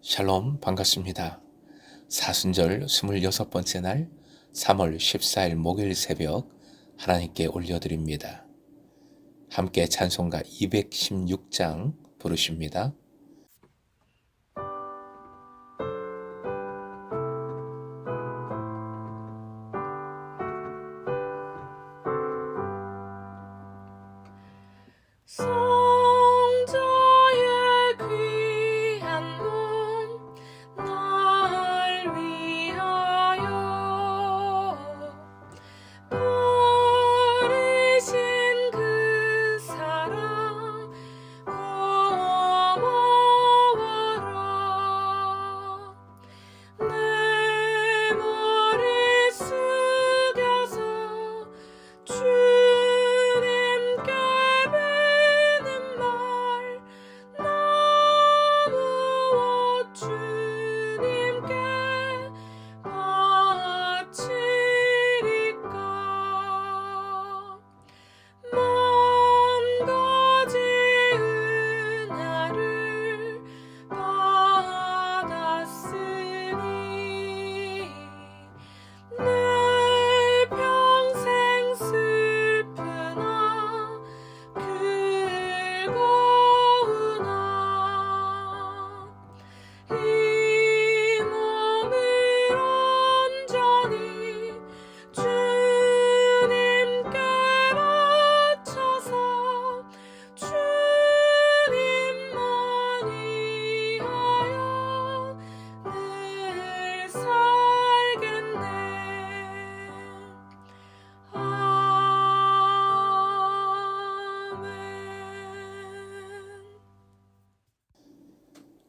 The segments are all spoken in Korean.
샬롬 반갑습니다. 사순절 26번째 날 3월 14일 목요일 새벽 하나님께 올려드립니다. 함께 찬송가 216장 부르십니다.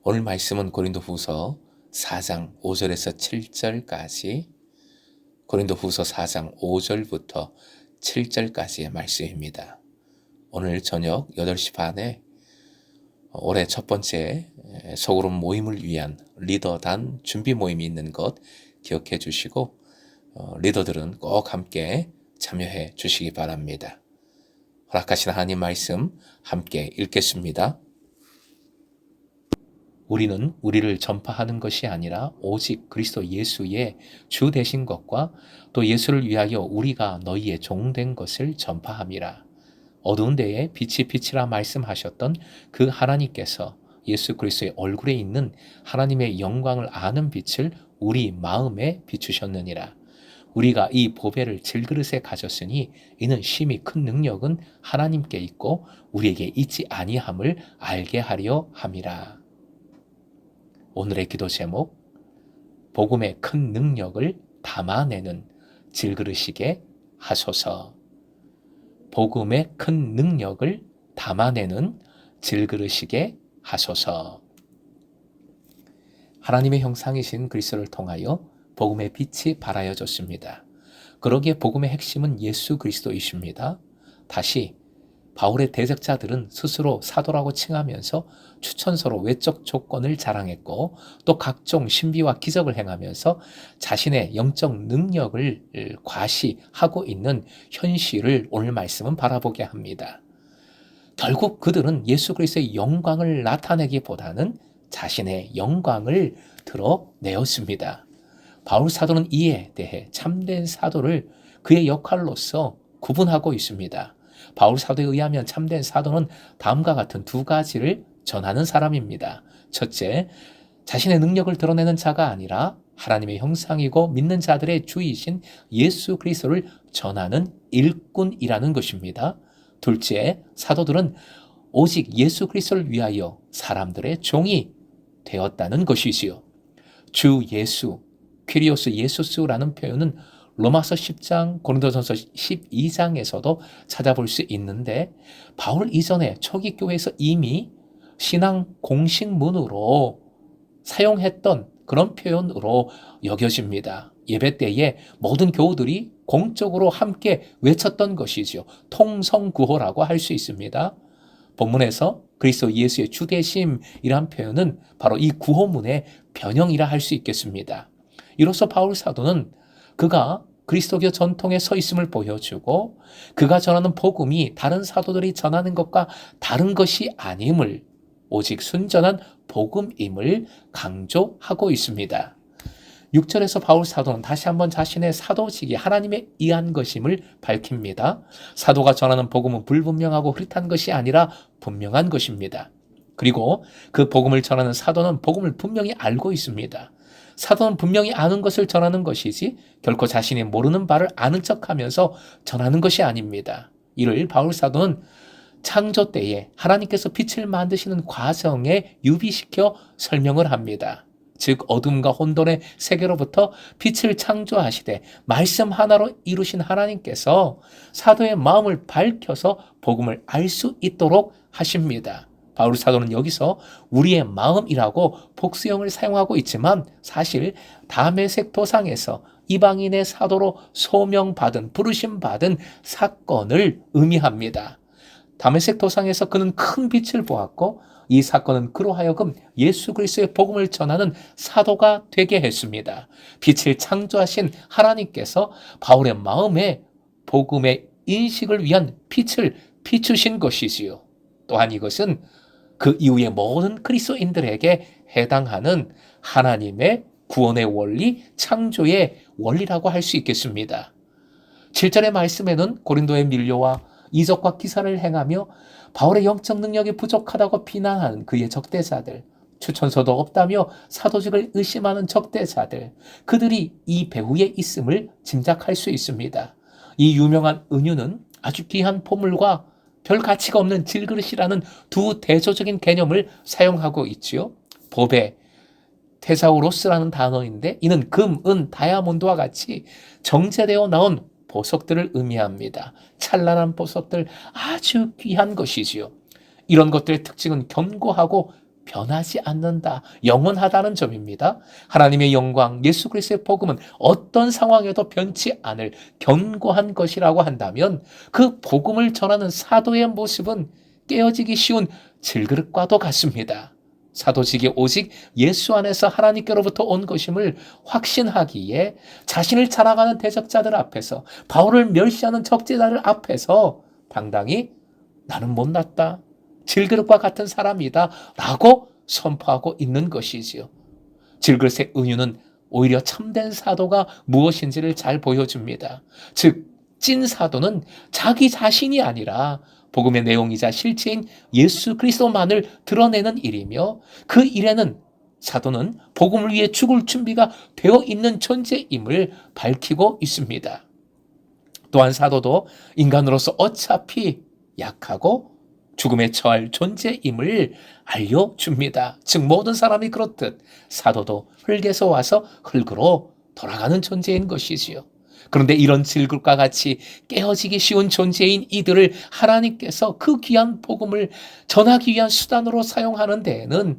오늘 말씀은 고린도후서 4장 5절에서 7절까지, 고린도후서 4장 5절부터 7절까지의 말씀입니다. 오늘 저녁 8시 반에 올해 첫 번째 소그룹 모임을 위한 리더단 준비 모임이 있는 것 기억해 주시고 리더들은 꼭 함께 참여해 주시기 바랍니다. 허락하신 하나님 말씀 함께 읽겠습니다. 우리는 우리를 전파하는 것이 아니라 오직 그리스도 예수의 주 되신 것과 또 예수를 위하여 우리가 너희의 종된 것을 전파함이라. 어두운 데에 빛이 빛이라 말씀하셨던 그 하나님께서 예수 그리스도의 얼굴에 있는 하나님의 영광을 아는 빛을 우리 마음에 비추셨느니라. 우리가 이 보배를 질그릇에 가졌으니 이는 심히 큰 능력은 하나님께 있고 우리에게 있지 아니함을 알게 하려 함이라. 오늘의 기도 제목, 복음의 큰 능력을 담아내는 질그릇이게 하소서. 복음의 큰 능력을 담아내는 질그릇이게 하소서. 하나님의 형상이신 그리스도를 통하여 복음의 빛이 발하여졌습니다. 그러기에 복음의 핵심은 예수 그리스도이십니다. 다시 바울의 대적자들은 스스로 사도라고 칭하면서 추천서로 외적 조건을 자랑했고 또 각종 신비와 기적을 행하면서 자신의 영적 능력을 과시하고 있는 현실을 오늘 말씀은 바라보게 합니다. 결국 그들은 예수 그리스도의 영광을 나타내기보다는 자신의 영광을 드러내었습니다. 바울 사도는 이에 대해 참된 사도를 그의 역할로서 구분하고 있습니다. 바울 사도에 의하면 참된 사도는 다음과 같은 두 가지를 전하는 사람입니다. 첫째, 자신의 능력을 드러내는 자가 아니라 하나님의 형상이고 믿는 자들의 주이신 예수 그리스도를 전하는 일꾼이라는 것입니다. 둘째, 사도들은 오직 예수 그리스도를 위하여 사람들의 종이 되었다는 것이지요. 주 예수, 퀴리오스 예수스라는 표현은 로마서 10장, 고린도전서 12장에서도 찾아볼 수 있는데 바울 이전에 초기 교회에서 이미 신앙 공식문으로 사용했던 그런 표현으로 여겨집니다. 예배 때에 모든 교우들이 공적으로 함께 외쳤던 것이죠. 통성구호라고 할 수 있습니다. 본문에서 그리스도 예수의 주되심이란 표현은 바로 이 구호문의 변형이라 할 수 있겠습니다. 이로써 바울 사도는 그가 그리스도교 전통에 서 있음을 보여주고 그가 전하는 복음이 다른 사도들이 전하는 것과 다른 것이 아님을 오직 순전한 복음임을 강조하고 있습니다. 6절에서 바울 사도는 다시 한번 자신의 사도직이 하나님에 의한 것임을 밝힙니다. 사도가 전하는 복음은 불분명하고 흐릿한 것이 아니라 분명한 것입니다. 그리고 그 복음을 전하는 사도는 복음을 분명히 알고 있습니다. 사도는 분명히 아는 것을 전하는 것이지 결코 자신이 모르는 바를 아는 척하면서 전하는 것이 아닙니다. 이를 바울 사도는 창조 때에 하나님께서 빛을 만드시는 과정에 유비시켜 설명을 합니다. 즉 어둠과 혼돈의 세계로부터 빛을 창조하시되 말씀 하나로 이루신 하나님께서 사도의 마음을 밝혀서 복음을 알 수 있도록 하십니다. 바울 사도는 여기서 우리의 마음이라고 복수형을 사용하고 있지만 사실 다메섹 도상에서 이방인의 사도로 소명받은 부르심받은 사건을 의미합니다. 다메섹 도상에서 그는 큰 빛을 보았고 이 사건은 그로 하여금 예수 그리스도의 복음을 전하는 사도가 되게 했습니다. 빛을 창조하신 하나님께서 바울의 마음에 복음의 인식을 위한 빛을 비추신 것이지요. 또한 이것은 그 이후의 모든 그리스도인들에게 해당하는 하나님의 구원의 원리, 창조의 원리라고 할 수 있겠습니다. 7절의 말씀에는 고린도의 밀려와 이적과 기사를 행하며 바울의 영적 능력이 부족하다고 비난하는 그의 적대자들, 추천서도 없다며 사도직을 의심하는 적대자들, 그들이 이 배후에 있음을 짐작할 수 있습니다. 이 유명한 은유는 아주 귀한 포물과 별 가치가 없는 질그릇이라는 두 대조적인 개념을 사용하고 있지요. 보배, 테사우로스라는 단어인데 이는 금, 은, 다이아몬드와 같이 정제되어 나온 보석들을 의미합니다. 찬란한 보석들, 아주 귀한 것이지요. 이런 것들의 특징은 견고하고 변하지 않는다, 영원하다는 점입니다. 하나님의 영광, 예수 그리스도의 복음은 어떤 상황에도 변치 않을 견고한 것이라고 한다면 그 복음을 전하는 사도의 모습은 깨어지기 쉬운 질그릇과도 같습니다. 사도직이 오직 예수 안에서 하나님께로부터 온 것임을 확신하기에 자신을 자랑하는 대적자들 앞에서, 바울을 멸시하는 적대자들 앞에서 당당히 나는 못났다, 질그릇과 같은 사람이다 라고 선포하고 있는 것이지요. 질그릇의 은유는 오히려 참된 사도가 무엇인지를 잘 보여줍니다. 즉 찐 사도는 자기 자신이 아니라 복음의 내용이자 실체인 예수 그리스도만을 드러내는 일이며 그 일에는 사도는 복음을 위해 죽을 준비가 되어 있는 존재임을 밝히고 있습니다. 또한 사도도 인간으로서 어차피 약하고 죽음에 처할 존재임을 알려줍니다. 즉 모든 사람이 그렇듯 사도도 흙에서 와서 흙으로 돌아가는 존재인 것이지요. 그런데 이런 질그릇과 같이 깨어지기 쉬운 존재인 이들을 하나님께서 그 귀한 복음을 전하기 위한 수단으로 사용하는 데에는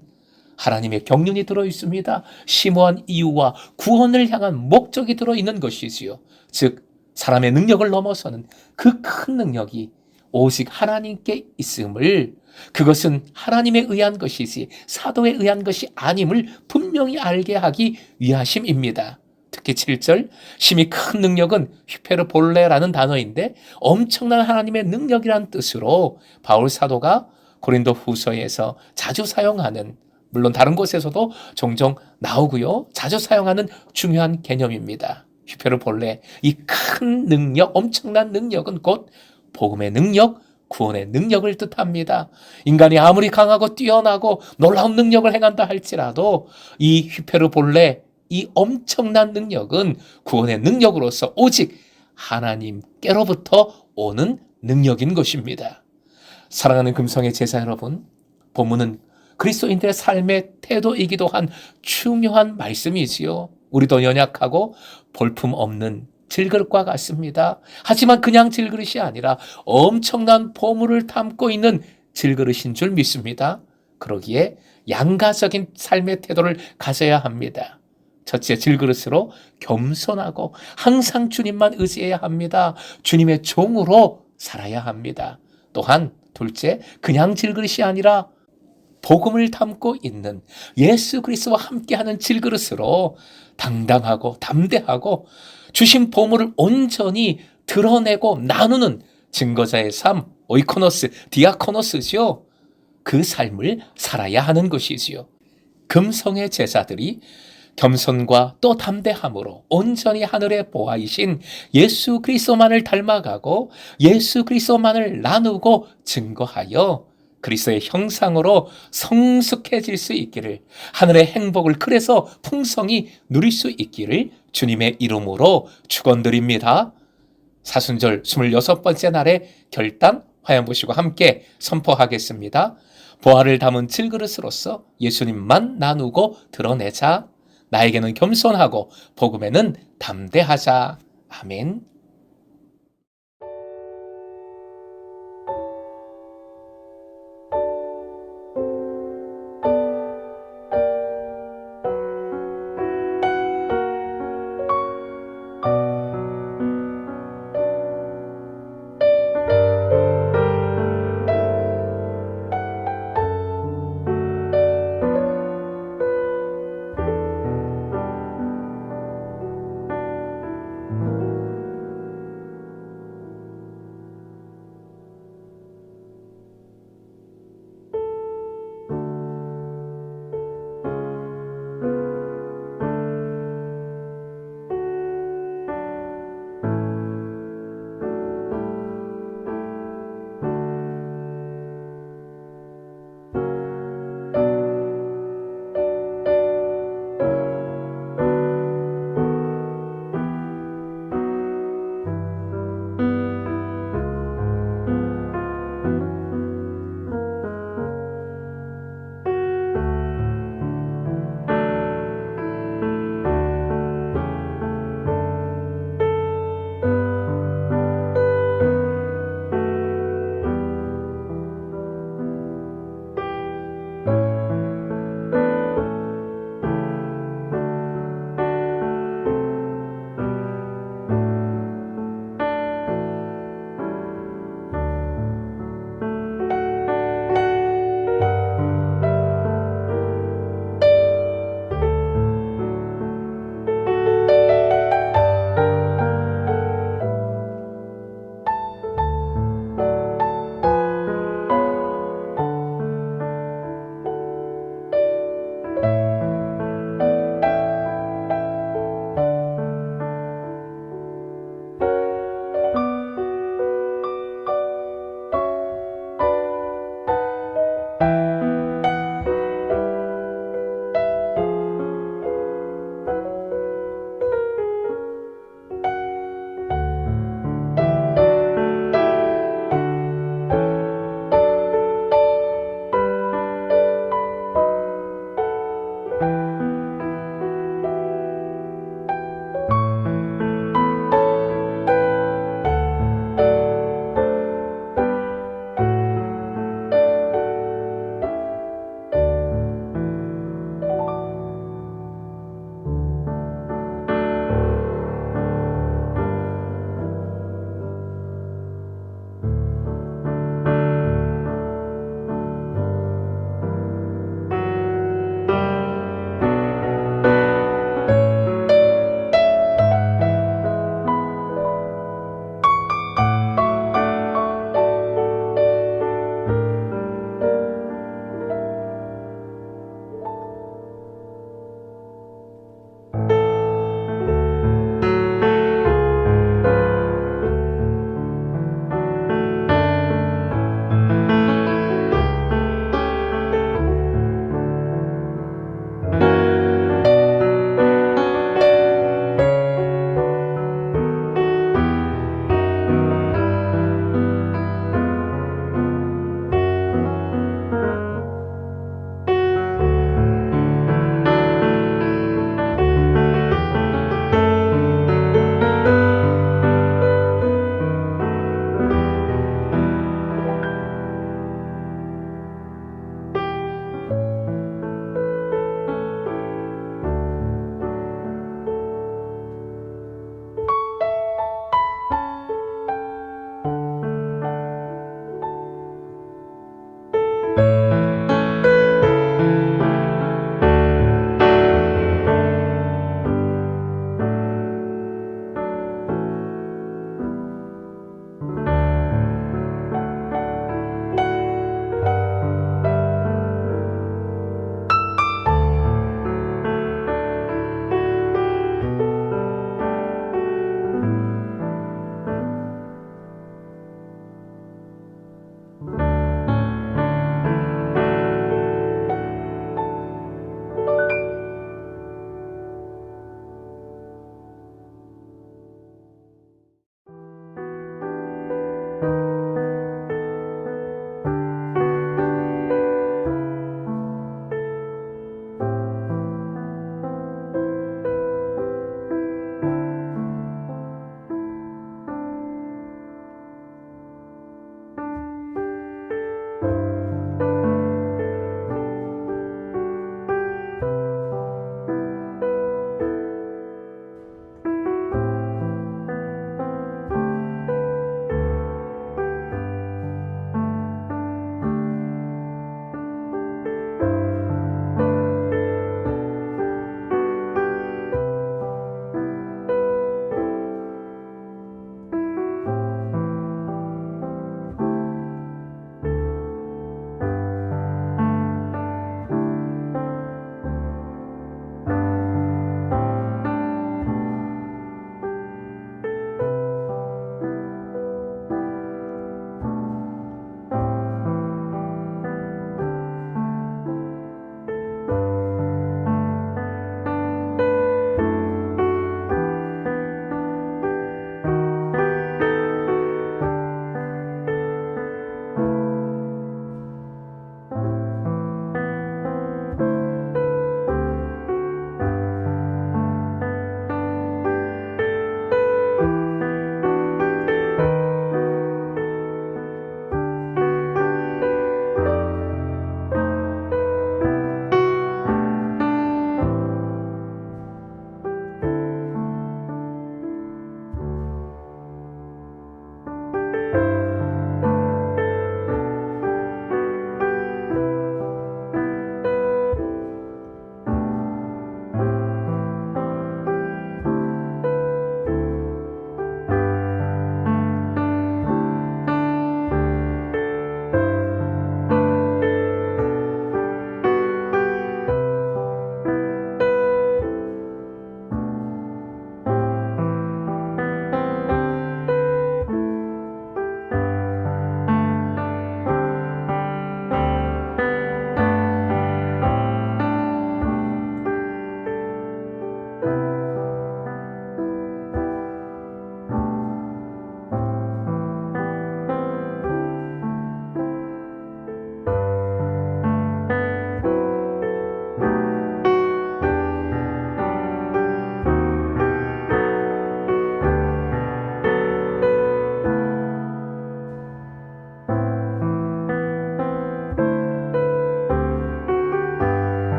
하나님의 경륜이 들어있습니다. 심오한 이유와 구원을 향한 목적이 들어있는 것이지요. 즉 사람의 능력을 넘어서는 그 큰 능력이 오직 하나님께 있음을, 그것은 하나님에 의한 것이지 사도에 의한 것이 아님을 분명히 알게 하기 위하심입니다. 특히 7절, 심히 큰 능력은 휘페르볼레라는 단어인데 엄청난 하나님의 능력이란 뜻으로 바울 사도가 고린도 후서에서 자주 사용하는, 물론 다른 곳에서도 종종 나오고요, 자주 사용하는 중요한 개념입니다. 휘페르볼레, 이 큰 능력, 엄청난 능력은 곧 복음의 능력, 구원의 능력을 뜻합니다. 인간이 아무리 강하고 뛰어나고 놀라운 능력을 행한다 할지라도 이 휘페르볼레, 이 엄청난 능력은 구원의 능력으로서 오직 하나님께로부터 오는 능력인 것입니다. 사랑하는 금성의 제자 여러분, 본문은 그리스도인들의 삶의 태도이기도 한 중요한 말씀이지요. 우리도 연약하고 볼품없는 질그릇과 같습니다. 하지만 그냥 질그릇이 아니라 엄청난 보물을 담고 있는 질그릇인 줄 믿습니다. 그러기에 양가적인 삶의 태도를 가져야 합니다. 첫째, 질그릇으로 겸손하고 항상 주님만 의지해야 합니다. 주님의 종으로 살아야 합니다. 또한 둘째, 그냥 질그릇이 아니라 복음을 담고 있는 예수 그리스도와 함께하는 질그릇으로 당당하고 담대하고 주신 보물을 온전히 드러내고 나누는 증거자의 삶, 오이코노스, 디아코노스죠. 그 삶을 살아야 하는 것이지요. 금성의 제자들이 겸손과 또 담대함으로 온전히 하늘의 보아이신 예수 그리스도만을 닮아가고 예수 그리스도만을 나누고 증거하여 그리스도의 형상으로 성숙해질 수 있기를, 하늘의 행복을 그래서 풍성히 누릴 수 있기를 주님의 이름으로 축원드립니다. 사순절 26번째 날의 결단 화양 보시고 함께 선포하겠습니다. 보화를 담은 질그릇으로서 예수님만 나누고 드러내자. 나에게는 겸손하고 복음에는 담대하자. 아멘.